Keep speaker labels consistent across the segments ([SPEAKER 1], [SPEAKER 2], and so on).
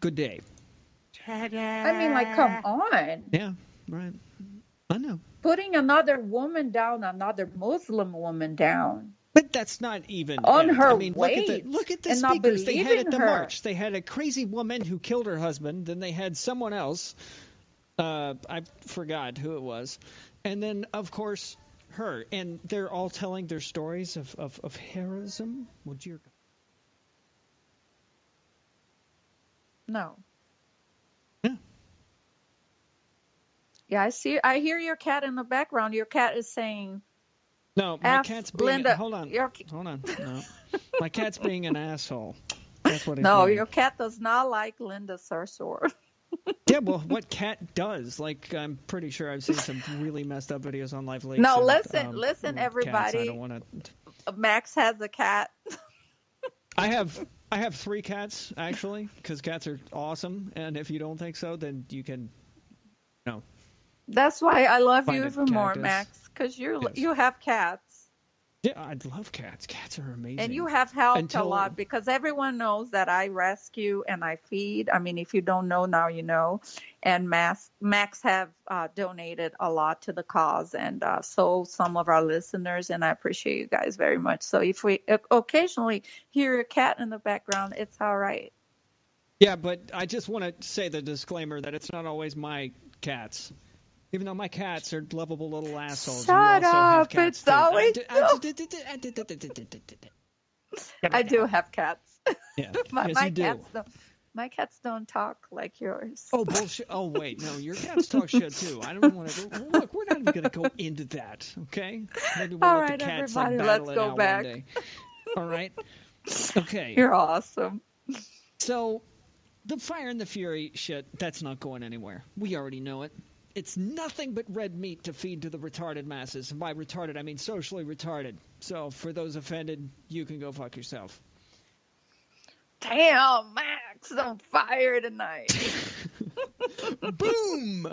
[SPEAKER 1] Good day.
[SPEAKER 2] I mean, like, come on.
[SPEAKER 1] Yeah, right. I know.
[SPEAKER 2] Putting another woman down, another Muslim woman down
[SPEAKER 1] But that's not even
[SPEAKER 2] on
[SPEAKER 1] it.
[SPEAKER 2] her
[SPEAKER 1] I mean, look
[SPEAKER 2] weight
[SPEAKER 1] at the
[SPEAKER 2] and not
[SPEAKER 1] speakers they had
[SPEAKER 2] believing
[SPEAKER 1] at the
[SPEAKER 2] her.
[SPEAKER 1] march. They had a crazy woman who killed her husband. Then they had someone else. I forgot who it was. And then, of course, her. And they're all telling their stories of heroism. Would you?
[SPEAKER 2] No.
[SPEAKER 1] Yeah.
[SPEAKER 2] Yeah, I hear your cat in the background. Your cat is saying,
[SPEAKER 1] No, my cat's being.
[SPEAKER 2] Linda,
[SPEAKER 1] Hold on. Hold on. No. My cat's being an asshole. That's what it's
[SPEAKER 2] No,
[SPEAKER 1] doing.
[SPEAKER 2] your cat does not like Linda Sarsour.
[SPEAKER 1] Yeah, well, what cat does? Like, I'm pretty sure I've seen some really messed up videos on Live Leaks.
[SPEAKER 2] No,
[SPEAKER 1] and,
[SPEAKER 2] listen, everybody.
[SPEAKER 1] Cats. I don't want to.
[SPEAKER 2] Max has a cat.
[SPEAKER 1] I have 3 cats actually, because cats are awesome. And if you don't think so, then you can. No.
[SPEAKER 2] That's why I love
[SPEAKER 1] Find
[SPEAKER 2] you
[SPEAKER 1] a
[SPEAKER 2] even more,
[SPEAKER 1] cactus.
[SPEAKER 2] Max, because
[SPEAKER 1] Yes.
[SPEAKER 2] you have cats.
[SPEAKER 1] Yeah, I love cats. Cats are amazing.
[SPEAKER 2] And you have helped a lot, because everyone knows that I rescue and I feed. I mean, if you don't know now, you know. And Max have donated a lot to the cause, and so some of our listeners, and I appreciate you guys very much. So if we occasionally hear a cat in the background, it's all right.
[SPEAKER 1] Yeah, but I just want to say the disclaimer that it's not always my cats. Even though my cats are lovable little assholes.
[SPEAKER 2] Shut up! It's always I do have cats.
[SPEAKER 1] Yeah,
[SPEAKER 2] my cats don't talk like yours.
[SPEAKER 1] Oh, bullshit. Oh, wait. No, your cats talk shit, too. I don't want to go. Look, we're not even going to go into that, okay? Maybe we'll
[SPEAKER 2] All
[SPEAKER 1] let
[SPEAKER 2] right,
[SPEAKER 1] the cats
[SPEAKER 2] everybody,
[SPEAKER 1] battle
[SPEAKER 2] let's
[SPEAKER 1] it
[SPEAKER 2] go
[SPEAKER 1] out
[SPEAKER 2] back.
[SPEAKER 1] one day. All right? Okay.
[SPEAKER 2] You're awesome.
[SPEAKER 1] So, the Fire and the Fury shit, that's not going anywhere. We already know it. It's nothing but red meat to feed to the retarded masses. And by retarded, I mean socially retarded. So, for those offended, you can go fuck yourself.
[SPEAKER 2] Damn, Max on fire tonight.
[SPEAKER 1] Boom!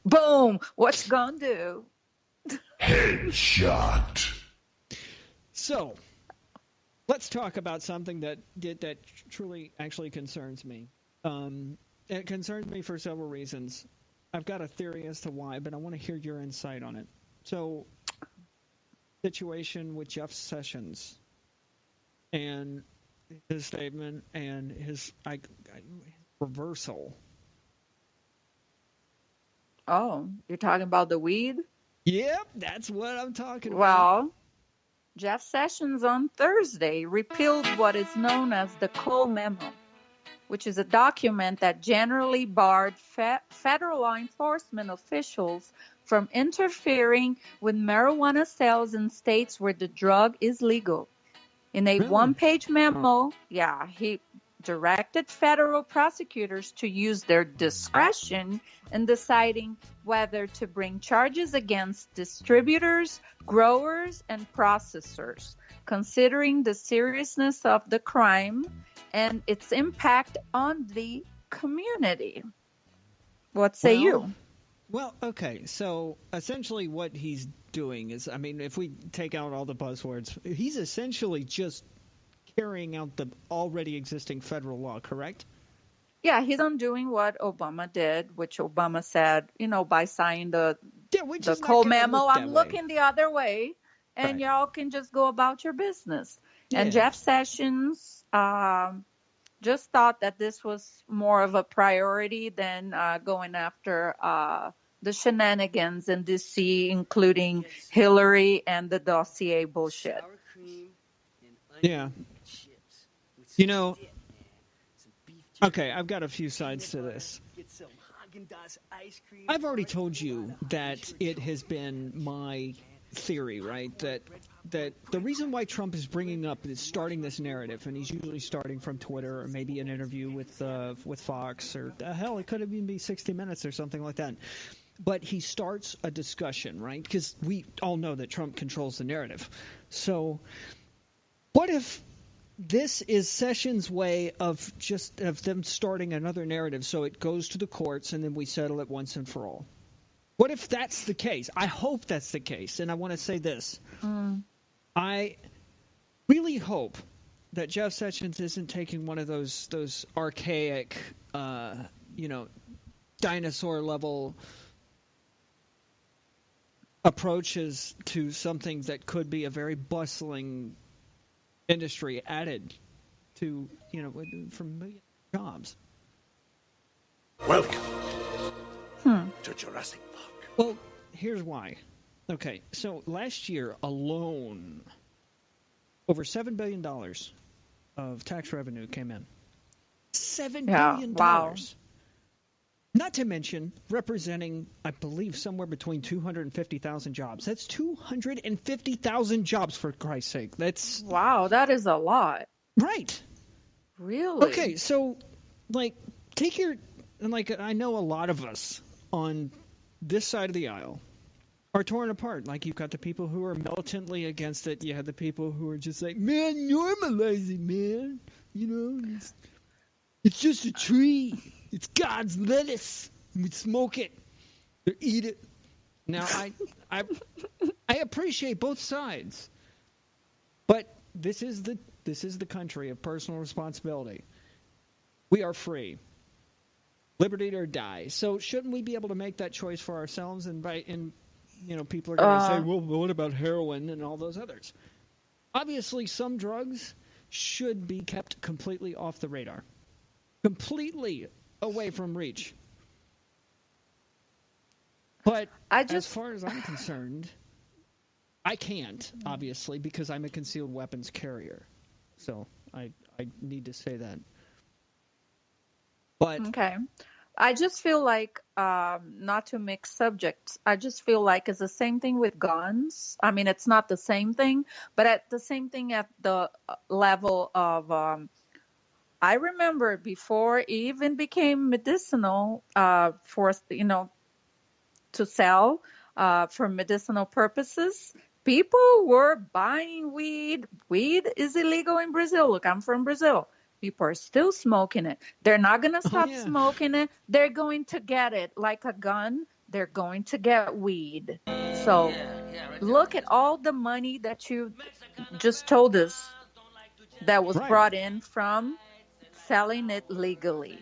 [SPEAKER 2] Boom! What's gonna do?
[SPEAKER 3] Headshot.
[SPEAKER 1] So, let's talk about something that truly actually concerns me. It concerns me for several reasons. I've got a theory as to why, but I want to hear your insight on it. So, situation with Jeff Sessions and his statement and his reversal.
[SPEAKER 2] Oh, you're talking about the weed?
[SPEAKER 1] Yep, that's what I'm talking about.
[SPEAKER 2] Well, Jeff Sessions on Thursday repealed what is known as the Cole Memo, which is a document that generally barred federal law enforcement officials from interfering with marijuana sales in states where the drug is legal. In a one-page memo, he directed federal prosecutors to use their discretion in deciding whether to bring charges against distributors, growers, and processors, considering the seriousness of the crime and its impact on the community. What say you?
[SPEAKER 1] Well, okay. So essentially what he's doing is, I mean, if we take out all the buzzwords, he's essentially just carrying out the already existing federal law, correct?
[SPEAKER 2] Yeah, he's undoing what Obama did, which Obama said, by signing the Cole Memo, I'm looking the other way, and y'all can just go about your business. Yeah. And Jeff Sessions just thought that this was more of a priority than going after the shenanigans in D.C., including Hillary and the dossier bullshit.
[SPEAKER 1] Yeah. Okay, I've got a few sides to this. I've already told you that it has been my theory, right, that the reason why Trump is bringing up is starting this narrative, and he's usually starting from Twitter or maybe an interview with Fox, or hell, it could even be 60 Minutes or something like that. But he starts a discussion, right? Because we all know that Trump controls the narrative. So what if this is Sessions' way of them starting another narrative, so it goes to the courts and then we settle it once and for all? What if that's the case? I hope that's the case, and I want to say this. I really hope that Jeff Sessions isn't taking one of those archaic dinosaur level approaches to something that could be a very bustling industry added to, from millions of jobs.
[SPEAKER 3] Welcome to Jurassic Park.
[SPEAKER 1] Well, here's why. Okay, so last year alone, over $7 billion of tax revenue came in. $7 billion.
[SPEAKER 2] Wow.
[SPEAKER 1] Not to mention representing, I believe, somewhere between 250,000 jobs. That's 250,000 jobs, for Christ's sake. That's...
[SPEAKER 2] Wow, that is a lot.
[SPEAKER 1] Right.
[SPEAKER 2] Really?
[SPEAKER 1] Okay, so, take your... I know a lot of us on this side of the aisle are torn apart. You've got the people who are militantly against it. You have the people who are just like, man, normalize it, man. It's just a tree. It's God's lettuce. We smoke it or eat it. Now, I appreciate both sides, but this is the country of personal responsibility. We are free, liberty or die. So shouldn't we be able to make that choice for ourselves? And people are going to say, well, what about heroin and all those others? Obviously, some drugs should be kept completely off the radar, completely away from reach. But as far as I'm concerned, I can't, obviously, because I'm a concealed weapons carrier. So I need to say that. But
[SPEAKER 2] okay. I just feel like, not to mix subjects, I just feel like it's the same thing with guns. I mean, it's not the same thing, but at the same thing at the level of, I remember before it even became medicinal, for, to sell, for medicinal purposes, people were buying weed. Weed is illegal in Brazil. Look, I'm from Brazil. People are still smoking it. They're not going to stop smoking it. They're going to get it like a gun. They're going to get weed. So look at all the money that you just told us that was brought in from selling it legally.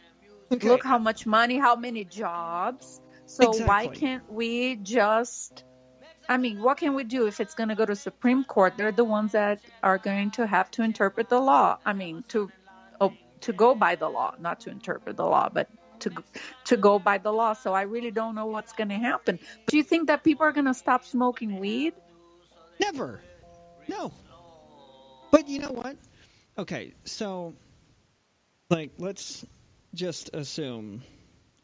[SPEAKER 2] Okay. Look how much money, how many jobs. So why can't we just... I mean, what can we do if it's going to go to Supreme Court? They're the ones that are going to have to interpret the law. I mean, to go by the law, not to interpret the law, but to go by the law. So I really don't know what's going to happen. Do you think that people are going to stop smoking weed?
[SPEAKER 1] Never. No. But you know what? Okay, so, let's just assume,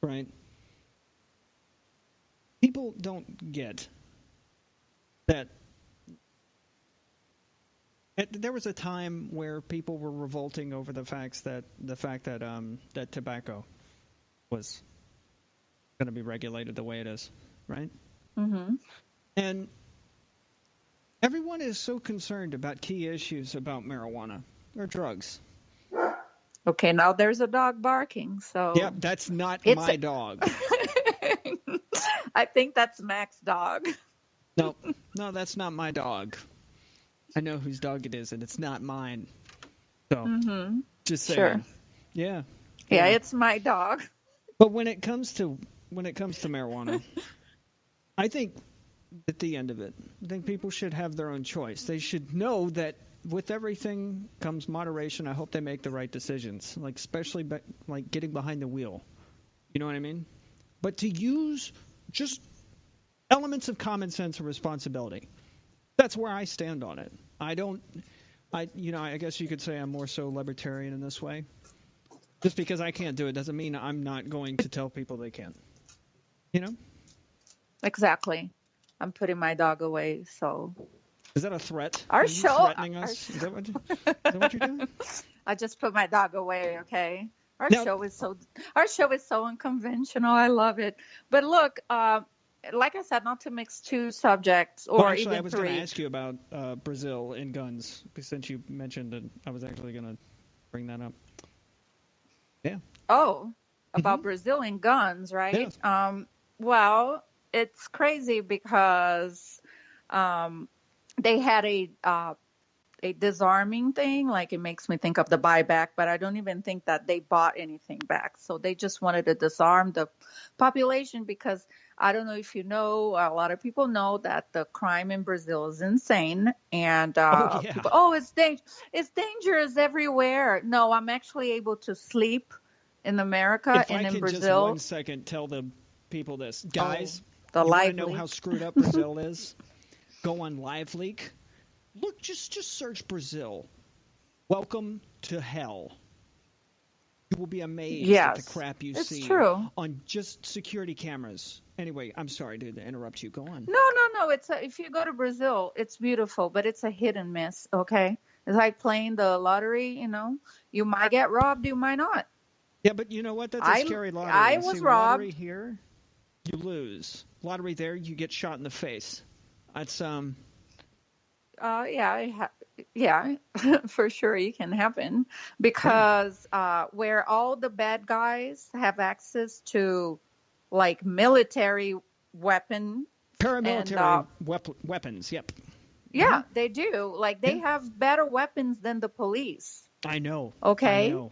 [SPEAKER 1] right? People don't get that there was a time where people were revolting over the fact that that tobacco was going to be regulated the way it is, right?
[SPEAKER 2] Mm-hmm.
[SPEAKER 1] And everyone is so concerned about key issues about marijuana or drugs.
[SPEAKER 2] Okay, now there's a dog barking. So
[SPEAKER 1] yeah, that's not my dog.
[SPEAKER 2] I think that's Mac's dog.
[SPEAKER 1] No, that's not my dog. I know whose dog it is, and it's not mine. So, just saying.
[SPEAKER 2] Sure.
[SPEAKER 1] Yeah,
[SPEAKER 2] it's my dog.
[SPEAKER 1] But when it comes to marijuana, I think at the end of it, I think people should have their own choice. They should know that with everything comes moderation. I hope they make the right decisions, especially getting behind the wheel. You know what I mean? But to use just elements of common sense and responsibility. That's where I stand on it. I guess you could say I'm more so libertarian in this way. Just because I can't do it doesn't mean I'm not going to tell people they can't. You know?
[SPEAKER 2] Exactly. I'm putting my dog away, so.
[SPEAKER 1] Is that a threat?
[SPEAKER 2] Are
[SPEAKER 1] you threatening us? Is that what you're doing?
[SPEAKER 2] I just put my dog away, okay? Our show is so unconventional. I love it. But look, like I said, not to mix two subjects or even three.
[SPEAKER 1] I was going to ask you about Brazil and guns, since you mentioned it. I was actually going to bring that up. Yeah.
[SPEAKER 2] Oh, about Brazil and guns, right?
[SPEAKER 1] Yeah.
[SPEAKER 2] Well, it's crazy because they had a a disarming thing. Like, it makes me think of the buyback, but I don't even think that they bought anything back. So they just wanted to disarm the population because I don't know if you know, a lot of people know that the crime in Brazil is insane. And
[SPEAKER 1] Oh yeah.
[SPEAKER 2] people, it's dangerous everywhere. No, I'm actually able to sleep in America
[SPEAKER 1] If
[SPEAKER 2] and
[SPEAKER 1] I
[SPEAKER 2] in
[SPEAKER 1] can just
[SPEAKER 2] Brazil.
[SPEAKER 1] 1 second tell the people this. Guys,
[SPEAKER 2] The
[SPEAKER 1] you want to
[SPEAKER 2] live
[SPEAKER 1] know
[SPEAKER 2] leak.
[SPEAKER 1] how screwed up Brazil is? Go on Live Leak. Look, just search Brazil. Welcome to hell. You will be amazed at the
[SPEAKER 2] Yes,
[SPEAKER 1] crap you
[SPEAKER 2] it's
[SPEAKER 1] see
[SPEAKER 2] true.
[SPEAKER 1] on just security cameras. Anyway, I'm sorry, dude, to interrupt you. Go on.
[SPEAKER 2] No. If you go to Brazil, it's beautiful, but it's a hit and miss. Okay, it's like playing the lottery. You might get robbed, you might not.
[SPEAKER 1] Yeah, but you know what? That's a
[SPEAKER 2] I
[SPEAKER 1] scary lottery.
[SPEAKER 2] I
[SPEAKER 1] See,
[SPEAKER 2] was
[SPEAKER 1] lottery
[SPEAKER 2] robbed.
[SPEAKER 1] here, you lose. Lottery there, you get shot in the face. That's
[SPEAKER 2] Yeah, for sure, it can happen because where all the bad guys have access to, like, military weapon and
[SPEAKER 1] paramilitary weapons. Yep.
[SPEAKER 2] yeah, they do. Like, they
[SPEAKER 1] Yeah.
[SPEAKER 2] have better weapons than the police.
[SPEAKER 1] I know.
[SPEAKER 2] Okay.
[SPEAKER 1] I know.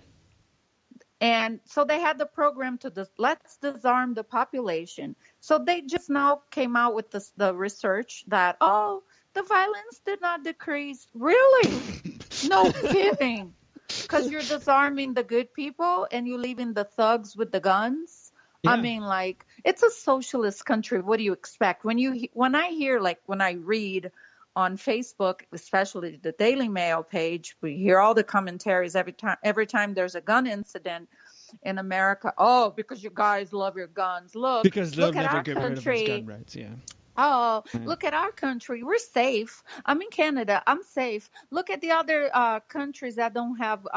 [SPEAKER 2] And so they had the program to let's disarm the population. So they just now came out with the research that, the violence did not decrease. Really? No kidding. Because you're disarming the good people and you're leaving the thugs with the guns.
[SPEAKER 1] Yeah.
[SPEAKER 2] I mean, like, it's a socialist country. What do you expect? When I read on Facebook, especially the Daily Mail page, we hear all the commentaries every time there's a gun incident in America. Oh, because you guys love your guns.
[SPEAKER 1] Because they'll
[SPEAKER 2] look at
[SPEAKER 1] never
[SPEAKER 2] our
[SPEAKER 1] get rid of
[SPEAKER 2] country.
[SPEAKER 1] his gun rights. Yeah.
[SPEAKER 2] Oh,
[SPEAKER 1] Yeah.
[SPEAKER 2] look at our country. We're safe. I'm in Canada. I'm safe. Look at the other countries that don't have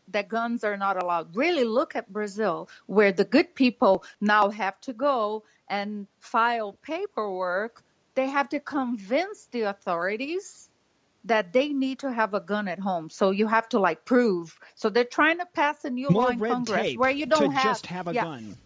[SPEAKER 2] that guns are not allowed. Really look at Brazil, where the good people now have to go and file paperwork. They have to convince the authorities that they need to have a gun at home. So you have to, like, prove. So they're trying to pass a new law
[SPEAKER 1] More
[SPEAKER 2] in
[SPEAKER 1] red
[SPEAKER 2] Congress
[SPEAKER 1] tape
[SPEAKER 2] where you don't
[SPEAKER 1] to just have a gun.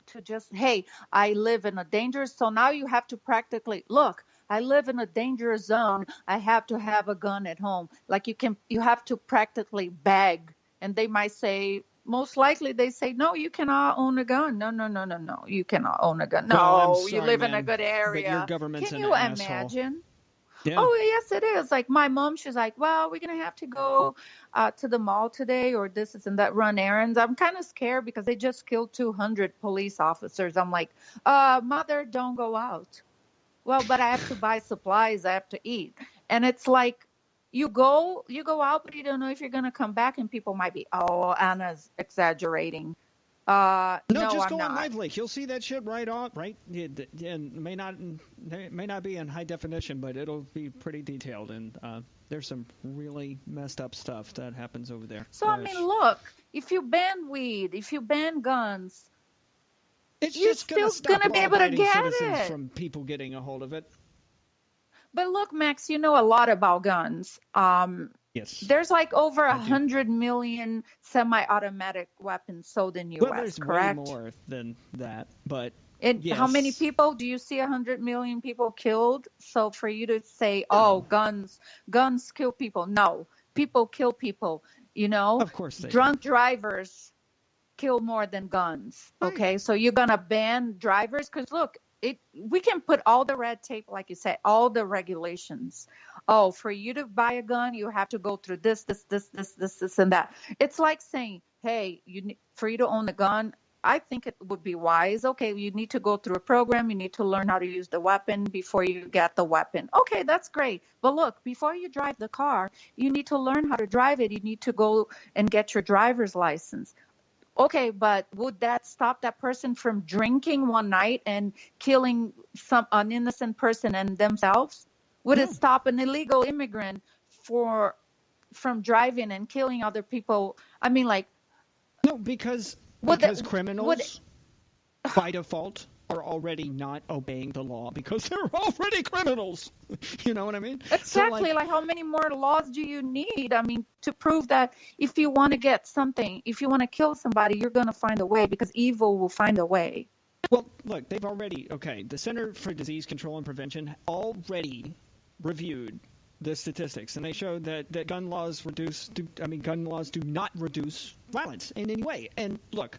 [SPEAKER 2] to just, hey, I live in a dangerous, so now you have to practically, look, I live in a dangerous zone. I have to have a gun at home. Like, you have to practically beg. And they might say, most likely they say, no, you cannot own a gun. No, you cannot own a gun. No,
[SPEAKER 1] Well, I'm sorry,
[SPEAKER 2] you live in a
[SPEAKER 1] man,
[SPEAKER 2] good area.
[SPEAKER 1] but your government's
[SPEAKER 2] Can
[SPEAKER 1] an
[SPEAKER 2] you
[SPEAKER 1] asshole.
[SPEAKER 2] imagine?
[SPEAKER 1] Yeah.
[SPEAKER 2] Oh, yes, it is. Like, my mom, she's like, well, we're going to have to go to the mall today or this and that, run errands. I'm kind of scared because they just killed 200 police officers. I'm like, mother, don't go out. Well, but I have to buy supplies. I have to eat. And it's like, you go out, but you don't know if you're going to come back, and people might be, oh, Anna's exaggerating.
[SPEAKER 1] No,
[SPEAKER 2] No,
[SPEAKER 1] just
[SPEAKER 2] I'm
[SPEAKER 1] go on
[SPEAKER 2] not.
[SPEAKER 1] Live Leak. You'll see that shit right off, right? It may not be in high definition, but it'll be pretty detailed. And there's some really messed up stuff that happens over there.
[SPEAKER 2] So, I mean, look, if you ban weed, if you ban guns,
[SPEAKER 1] it's
[SPEAKER 2] you're
[SPEAKER 1] just going to
[SPEAKER 2] still
[SPEAKER 1] stop
[SPEAKER 2] gonna be able to
[SPEAKER 1] law-abiding
[SPEAKER 2] get
[SPEAKER 1] citizens
[SPEAKER 2] it.
[SPEAKER 1] from people getting a hold of it.
[SPEAKER 2] But look, Max, you know a lot about guns.
[SPEAKER 1] Yes.
[SPEAKER 2] There's like over
[SPEAKER 1] I do.
[SPEAKER 2] 100 million semi-automatic weapons sold in U.S.,
[SPEAKER 1] Well, there's
[SPEAKER 2] correct?
[SPEAKER 1] way more than that, but
[SPEAKER 2] And
[SPEAKER 1] yes.
[SPEAKER 2] how many people do you see? 100 million people killed. So for you to say, guns kill people. No, people kill people.
[SPEAKER 1] Of course they do.
[SPEAKER 2] Drunk drivers kill more than guns. Okay. So you're going to ban drivers? Because look, we can put all the red tape, like you said, all the regulations. Oh, for you to buy a gun, you have to go through this, and that. It's like saying, hey, for you to own a gun, I think it would be wise. Okay, you need to go through a program. You need to learn how to use the weapon before you get the weapon. Okay, that's great. But look, before you drive the car, you need to learn how to drive it. You need to go and get your driver's license. Okay, but would that stop that person from drinking one night and killing an innocent person and themselves? Would it stop an illegal immigrant from driving and killing other people? I mean, like,
[SPEAKER 1] no, because criminals by default are already not obeying the law because they're already criminals. You know what I mean?
[SPEAKER 2] Exactly.
[SPEAKER 1] So,
[SPEAKER 2] like, how many more laws do you need? I mean, to prove that if you want to get something, if you want to kill somebody, you're going to find a way because evil will find a way.
[SPEAKER 1] Well, look, the Center for Disease Control and Prevention already reviewed the statistics, and they showed that gun laws do not reduce violence in any way. And look,